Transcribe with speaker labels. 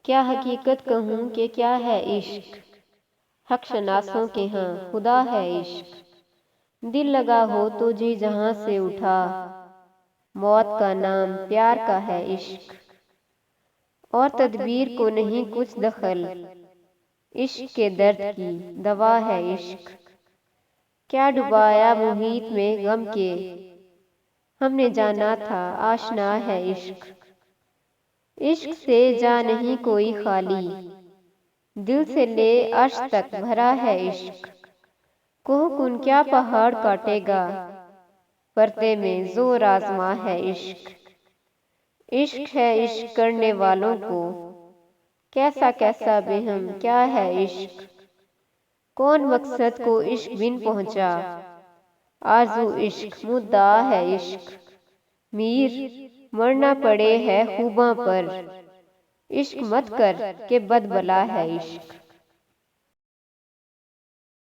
Speaker 1: کیا حقیقت کہوں کہ کیا ہے عشق؟ حق شناسوں کے ہاں خدا ہے عشق۔ دل لگا ہو تو جی جہاں سے اٹھا، موت کا نام پیار کا ہے عشق۔ اور تدبیر کو نہیں کچھ دخل، عشق کے درد کی دوا ہے عشق۔ کیا ڈبایا محیط میں غم کے، ہم نے جانا تھا آشنا ہے عشق۔ عشق سے جا نہیں کوئی خالی، دل سے لے عرش تک بھرا ہے عشق۔ کوہ کن کیا پہاڑ کاٹے گا، پردے میں زور آزما ہے عشق۔ عشق ہے عشق کرنے والوں کو، کیسا کیسا بہم کیا ہے عشق۔ کون مقصد کو عشق بن پہنچا، آرزو عشق مدعا ہے عشق۔ میر مرنا پڑے ہے خوباں پر، عشق مت کر کہ بد بلا ہے عشق۔